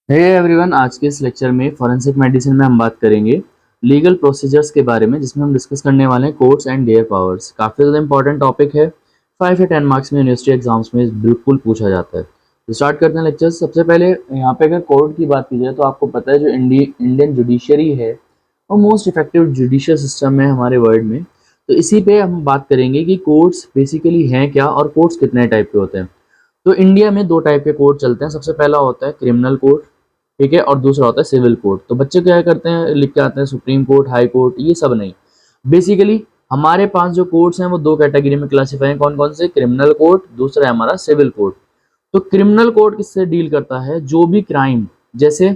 Hey everyone, आज के इस लेक्चर में फॉरेंसिक मेडिसिन में हम बात करेंगे लीगल प्रोसीजर्स के बारे में, जिसमें हम डिस्कस करने वाले हैं कोर्ट्स एंड देयर पावर्स। काफ़ी ज़्यादा इंपॉर्टेंट टॉपिक है। 5 या 10 मार्क्स में यूनिवर्सिटी एग्जाम्स में बिल्कुल पूछा जाता है। तो स्टार्ट करते हैं लेक्चर। सबसे पहले यहाँ पे अगर कोर्ट की बात की जाए तो आपको पता है जो इंडियन जुडिशरी है वो मोस्ट इफेक्टिव जुडिशियल सिस्टम है हमारे वर्ल्ड में। तो इसी पे हम बात करेंगे कि कोर्ट्स बेसिकली हैं क्या और कोर्ट्स कितने टाइप के होते हैं। तो इंडिया में दो टाइप के कोर्ट चलते हैं। सबसे पहला होता है क्रिमिनल कोर्ट, ठीक है, और दूसरा होता है सिविल कोर्ट। तो बच्चे क्या करते हैं, लिख के आते हैं सुप्रीम कोर्ट, हाई कोर्ट, ये सब नहीं। बेसिकली हमारे पास जो कोर्ट्स हैं वो दो कैटेगरी में क्लासीफाई हैं। कौन कौन से? क्रिमिनल कोर्ट, दूसरा है हमारा सिविल कोर्ट। तो क्रिमिनल कोर्ट किससे डील करता है? जो भी क्राइम, जैसे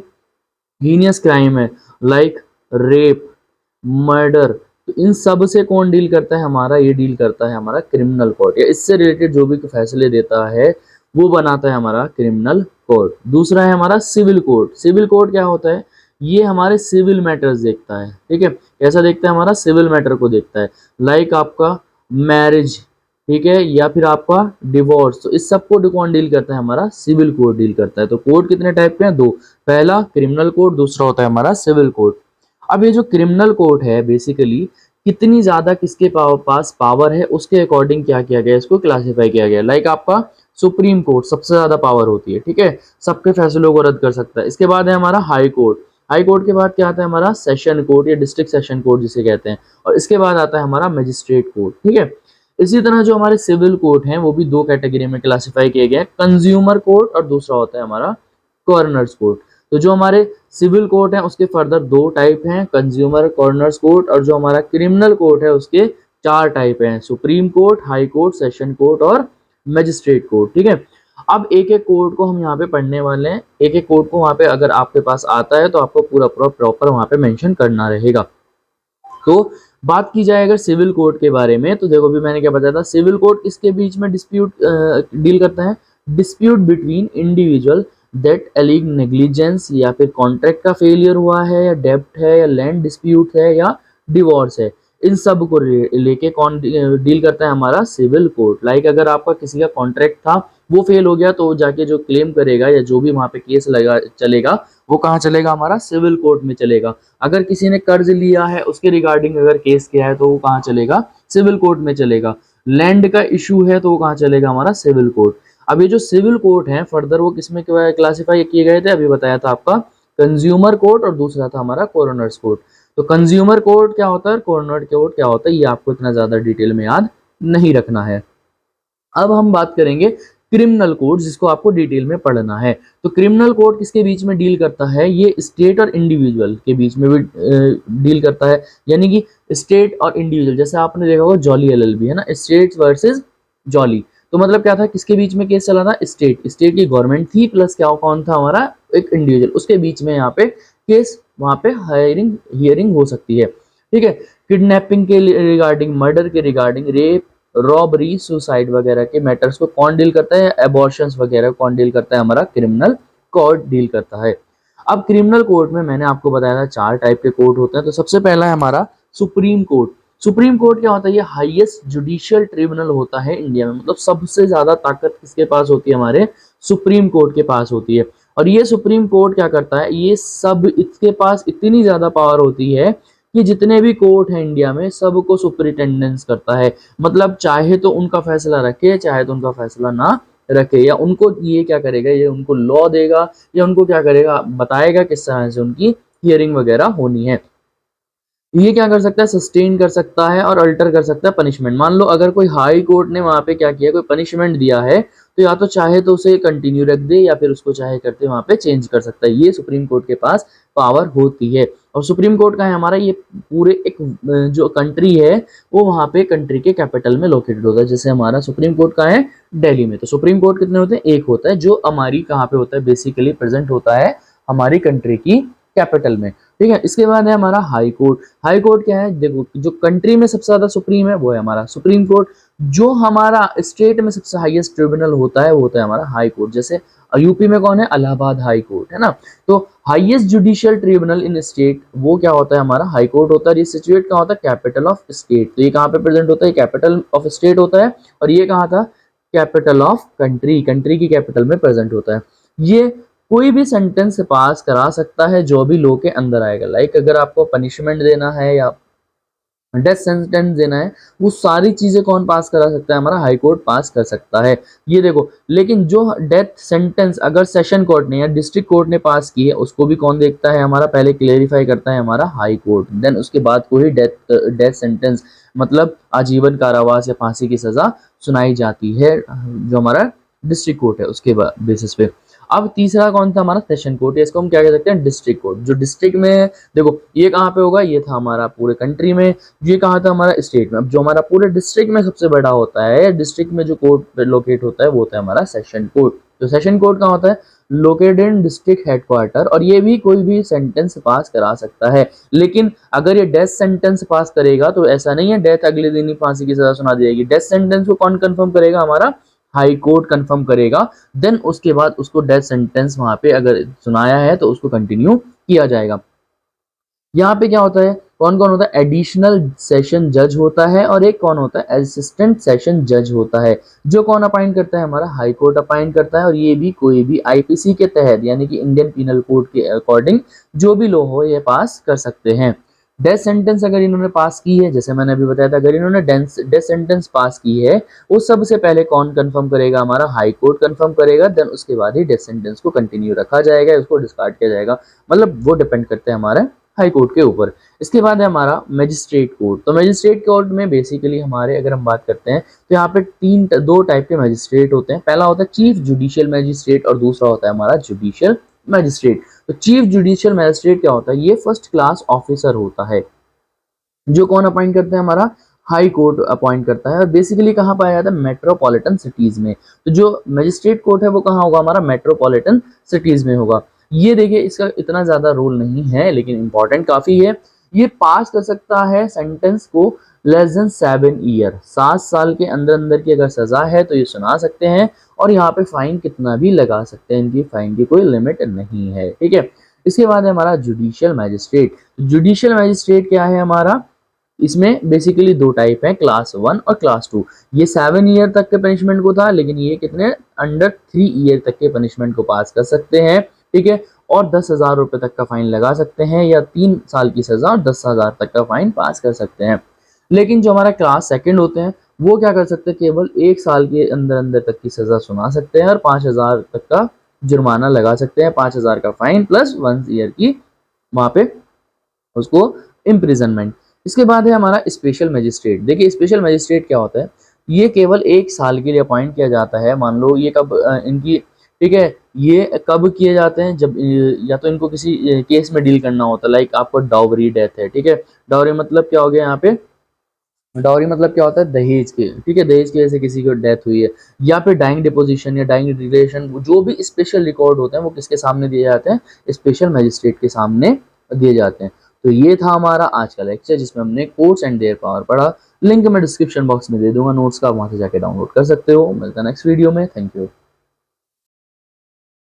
हीनियस क्राइम है लाइक रेप, मर्डर, तो इन सब से कौन डील करता है? हमारा ये डील करता है हमारा क्रिमिनल कोर्ट, या इससे रिलेटेड जो भी फैसले देता है वो बनाता है हमारा क्रिमिनल कोर्ट। दूसरा है हमारा सिविल कोर्ट। सिविल कोर्ट क्या होता है? ये हमारे सिविल मैटर्स देखता है, ठीक है। कैसा देखता है? हमारा सिविल मैटर को देखता है, लाइक आपका मैरिज, ठीक है, या फिर आपका डिवोर्स। तो इस सब को कौन डील करता है? हमारा सिविल कोर्ट डील करता है। तो कोर्ट कितने टाइप के हैं? दो। पहला क्रिमिनल कोर्ट, दूसरा होता है हमारा सिविल कोर्ट। अब ये जो क्रिमिनल कोर्ट है बेसिकली कितनी ज्यादा किसके पास पावर है उसके अकॉर्डिंग क्या किया गया, इसको क्लासिफाई किया गया। लाइक आपका सुप्रीम कोर्ट सबसे ज्यादा पावर होती है, ठीक है, सबके फैसलों को रद्द कर सकता है। इसके बाद है हमारा हाई कोर्ट। हाई कोर्ट के बाद क्या आता है? हमारा सेशन कोर्ट या डिस्ट्रिक्ट सेशन कोर्ट जिसे कहते हैं। और इसके बाद आता है हमारा मजिस्ट्रेट कोर्ट, ठीक है। इसी तरह जो हमारे सिविल कोर्ट हैं वो भी दो कैटेगरी में क्लासिफाई किए गए हैं, कंज्यूमर कोर्ट और दूसरा होता है हमारा कॉर्नर्स कोर्ट। तो जो हमारे सिविल कोर्ट है उसके फर्दर दो टाइप हैं, कंज्यूमर, कॉर्नर्स कोर्ट। और जो हमारा क्रिमिनल कोर्ट है उसके चार टाइप हैं, supreme court, high court, session court और मजिस्ट्रेट कोर्ट, ठीक है। अब एक एक कोर्ट को हम यहाँ पे पढ़ने वाले हैं। एक एक कोर्ट को वहाँ पे अगर आपके पास आता है तो आपको पूरा प्रॉपर वहाँ पे मेंशन करना रहेगा। तो बात की जाए अगर सिविल कोर्ट के बारे में, तो देखो भी मैंने क्या बताया था, सिविल कोर्ट इसके बीच में डिस्प्यूट डील करता है, dispute between individual that allege negligence, या फिर कॉन्ट्रैक्ट का फेलियर हुआ है, या डेब्ट है, या लैंड डिस्प्यूट है, या डिवोर्स है। इन सब को लेके कौन डील करता है? हमारा सिविल कोर्ट। लाइक अगर आपका किसी का कॉन्ट्रैक्ट था वो फेल हो गया तो जाके जो क्लेम करेगा या जो भी वहां पे केस लगा चलेगा वो कहाँ चलेगा? हमारा सिविल कोर्ट में चलेगा। अगर किसी ने कर्ज लिया है उसके रिगार्डिंग अगर केस किया है तो वो कहाँ चलेगा? सिविल कोर्ट में चलेगा। लैंड का इशू है तो वो कहाँ चलेगा? हमारा सिविल कोर्ट। अब ये जो सिविल कोर्ट है फर्दर वो किसमें क्लासिफाई किए गए थे? अभी बताया था आपका कंज्यूमर कोर्ट और दूसरा था हमारा कॉर्नर्स कोर्ट। तो कंज्यूमर कोर्ट क्या होता है, कॉर्नर कोर्ट क्या होता है, ये आपको इतना ज्यादा डिटेल में याद नहीं रखना है। अब हम बात करेंगे क्रिमिनल कोड, जिसको आपको डिटेल में पढ़ना है। तो क्रिमिनल कोड किसके बीच में डील करता है? ये स्टेट और इंडिविजुअल के बीच में भी डील करता है, यानी कि स्टेट और इंडिविजुअल। जैसे आपने देखा होगा जॉली एलएलबी है ना, स्टेट वर्सेस जॉली। तो मतलब क्या था, किसके बीच में केस चला था? स्टेट की गवर्नमेंट थी प्लस क्या कौन था? हमारा एक इंडिविजुअल, उसके बीच में यहाँ पे केस वहां पे हियरिंग हो सकती है, ठीक है। किडनैपिंग के रिगार्डिंग, मर्डर के रिगार्डिंग, रेप, रॉबरी, सुसाइड वगैरह के मैटर्स को कौन डील करता है? एबॉर्शंस वगैरह कौन डील करता है? हमारा क्रिमिनल कोर्ट डील करता है। अब क्रिमिनल कोर्ट में मैंने आपको बताया था चार टाइप के कोर्ट होते हैं। तो सबसे पहला है हमारा सुप्रीम कोर्ट। सुप्रीम कोर्ट क्या होता है? ये हाईएस्ट जुडिशियल ट्रिब्यूनल होता है इंडिया में। मतलब सबसे ज्यादा ताकत किसके पास होती है? हमारे सुप्रीम कोर्ट के पास होती है। और ये सुप्रीम कोर्ट क्या करता है? ये सब इसके पास इतनी ज्यादा पावर होती है कि जितने भी कोर्ट हैं इंडिया में सबको सुपरिटेंडेंस करता है। मतलब चाहे तो उनका फैसला रखे, चाहे तो उनका फैसला ना रखे, या उनको ये क्या करेगा, ये उनको लॉ देगा या उनको क्या करेगा, बताएगा किस तरह से उनकी हियरिंग वगैरह होनी है। ये क्या कर सकता है? सस्टेन कर सकता है और अल्टर कर सकता है पनिशमेंट। मान लो अगर कोई हाई कोर्ट ने वहां पे क्या किया, कोई पनिशमेंट दिया है, तो या तो चाहे तो उसे कंटिन्यू रख दे या फिर उसको चाहे करते वहां पे चेंज कर सकता है। ये सुप्रीम कोर्ट के पास पावर होती है। और सुप्रीम कोर्ट का है हमारा, ये पूरे एक जो कंट्री है वो वहां पे कंट्री के कैपिटल में लोकेटेड होता है। जैसे हमारा सुप्रीम कोर्ट का है दिल्ली में। तो सुप्रीम कोर्ट कितने होते हैं? एक होता है, जो हमारी कहाँ पे होता है? बेसिकली प्रेजेंट होता है हमारी कंट्री की कैपिटल में, ठीक है। इसके बाद है हमारा हाई कोर्ट। हाई कोर्ट क्या है? देखो, जो कंट्री में सबसे ज्यादा सुप्रीम है वो है हमारा सुप्रीम कोर्ट। जो हमारा स्टेट में सबसे हाईएस्ट ट्रिब्यूनल होता है वो होता है हमारा हाई कोर्ट। जैसे यूपी में कौन है? इलाहाबाद हाई कोर्ट है ना। तो हाईएस्ट जुडिशियल ट्रिब्यूनल इन स्टेट वो क्या होता है? हमारा हाई कोर्ट होता है। ये सिचुएट कहाँ होता है? Capital of state. तो ये कहाँ पे प्रेजेंट होता है? कैपिटल ऑफ स्टेट होता है। और ये कहाँ था? कैपिटल ऑफ कंट्री, कंट्री की कैपिटल में प्रेजेंट होता है। ये कोई भी सेंटेंस पास करा सकता है जो भी लॉ के अंदर आएगा। लाइक अगर आपको पनिशमेंट देना है या डेथ सेंटेंस देना है, वो सारी चीजें कौन पास करा सकता है? हमारा हाई कोर्ट पास कर सकता है। ये देखो, लेकिन जो डेथ सेंटेंस अगर सेशन कोर्ट ने या डिस्ट्रिक्ट कोर्ट ने पास की है, उसको भी कौन देखता है? हमारा पहले क्लेरिफाई करता है हमारा हाई कोर्ट, देन उसके बाद कोई डेथ सेंटेंस मतलब आजीवन कारावास या फांसी की सजा सुनाई जाती है, जो हमारा डिस्ट्रिक्ट कोर्ट है उसके बेसिस पे। अब तीसरा कौन था? हमारा सेशन कोर्ट, इसको हम क्या कह सकते हैं? District court. जो डिस्ट्रिक्ट में, देखो ये कहाँ पे होगा? ये था हमारा पूरे कंट्री में, ये कहा था हमारा स्टेट में। अब जो हमारा पूरे डिस्ट्रिक्ट में सबसे बड़ा होता है, डिस्ट्रिक्ट में जो कोर्ट लोकेट होता है वो होता है हमारा सेशन कोर्ट। तो सेशन कोर्ट कहाँ होता है? Located in district headquarter. और ये भी कोई भी सेंटेंस पास करा सकता है। लेकिन अगर ये डेथ सेंटेंस पास करेगा तो ऐसा नहीं है डेथ अगले दिन ही फांसी की सजा सुना देगी। डेथ सेंटेंस को कौन कंफर्म करेगा? हमारा हाई कोर्ट कंफर्म करेगा। देन उसके बाद उसको डेथ सेंटेंस वहां पे अगर सुनाया है तो उसको कंटिन्यू किया जाएगा। यहाँ पे क्या होता है? कौन कौन होता है? एडिशनल सेशन जज होता है और एक कौन होता है? असिस्टेंट सेशन जज होता है। जो कौन अपॉइंट करता है? हमारा हाई कोर्ट अपॉइंट करता है। और ये भी कोई भी आईपीसी के तहत यानी कि इंडियन पीनल कोड के अकॉर्डिंग जो भी लॉ हो ये पास कर सकते हैं। डेथ सेंटेंस अगर इन्होंने पास की है, जैसे मैंने अभी बताया था, अगर इन्होंने डेथ सेंटेंस पास की है, वो सबसे पहले कौन कंफर्म करेगा? हमारा हाई कोर्ट कंफर्म करेगा। देन उसके बाद ही डेथ सेंटेंस को कंटिन्यू रखा जाएगा, उसको डिस्कार्ड किया जाएगा। मतलब वो डिपेंड करते हैं हमारे हाई कोर्ट के ऊपर। इसके बाद है हमारा मजिस्ट्रेट कोर्ट। तो मजिस्ट्रेट कोर्ट में बेसिकली हमारे अगर हम बात करते हैं तो यहाँ पे दो टाइप के मजिस्ट्रेट होते हैं। पहला होता है चीफ जुडिशियल मजिस्ट्रेट और दूसरा होता है हमारा जुडिशियल मजिस्ट्रेट। तो चीफ जुडिशियल मजिस्ट्रेट क्या होता है? ये फर्स्ट क्लास ऑफिसर होता है जो कौन अपॉइंट करता है? हमारा हाई कोर्ट अपॉइंट करता है। और बेसिकली कहाँ पाया जाता है? मेट्रोपॉलिटन सिटीज में। तो जो मजिस्ट्रेट कोर्ट है वो कहाँ होगा? हमारा मेट्रोपॉलिटन सिटीज में होगा। ये देखिए, इसका इतना ज्यादा रोल नहीं है लेकिन इंपॉर्टेंट काफी है। ये पास कर सकता है सेंटेंस को लेस देन 7 ईयर, 7 साल के अंदर अंदर की अगर सजा है तो ये सुना सकते हैं। और यहाँ पे फाइन कितना भी लगा सकते हैं, इनकी फाइन की कोई लिमिट नहीं है। ठीक है। इसके बाद है हमारा जुडिशियल मैजिस्ट्रेट। जुडिशियल मैजिस्ट्रेट क्या है हमारा? इसमें बेसिकली दो टाइप है, क्लास 1 और क्लास 2। ये 7 ईयर तक के पनिशमेंट को था, लेकिन ये कितने? अंडर 3 ईयर तक के पनिशमेंट को पास कर सकते हैं। ठीक है। और 10,000 रुपए तक का फाइन लगा सकते हैं, या 3 साल की सजा और 10,000 तक का फाइन पास कर सकते हैं। लेकिन जो हमारा क्लास सेकंड होते हैं वो क्या कर सकते हैं? केवल 1 साल के अंदर अंदर तक की सजा सुना सकते हैं और 5,000 तक का जुर्माना लगा सकते हैं। 5,000 का फाइन प्लस 1 ईयर की वहां पे उसको इम्प्रिजनमेंट। इसके बाद है हमारा स्पेशल मजिस्ट्रेट। देखिए स्पेशल मजिस्ट्रेट क्या होता है? ये केवल 1 साल के लिए अपॉइंट किया जाता है। मान लो ये कब इनकी, ठीक है, ये कब किए जाते हैं? जब या तो इनको किसी केस में डील करना होता है। लाइक आपको डाउरी डेथ है, ठीक है। डाउरी मतलब क्या हो गया यहाँ पे? डाउरी मतलब क्या होता है? दहेज के, ठीक है, दहेज की वजह से किसी को डेथ हुई है, या फिर डाइंग डिपोजिशन या डाइंग रिलेशन, जो भी स्पेशल रिकॉर्ड होते हैं वो किसके सामने दिए जाते हैं? स्पेशल मजिस्ट्रेट के सामने दिए जाते हैं। तो ये था हमारा आज का लेक्चर जिसमें हमने कोर्ट्स एंड देयर पावर पढ़ा। लिंक मैं डिस्क्रिप्शन बॉक्स में दे दूंगा नोट्स का, वहां से जाके डाउनलोड कर सकते हो। मिलता है नेक्स्ट वीडियो में। Thank you.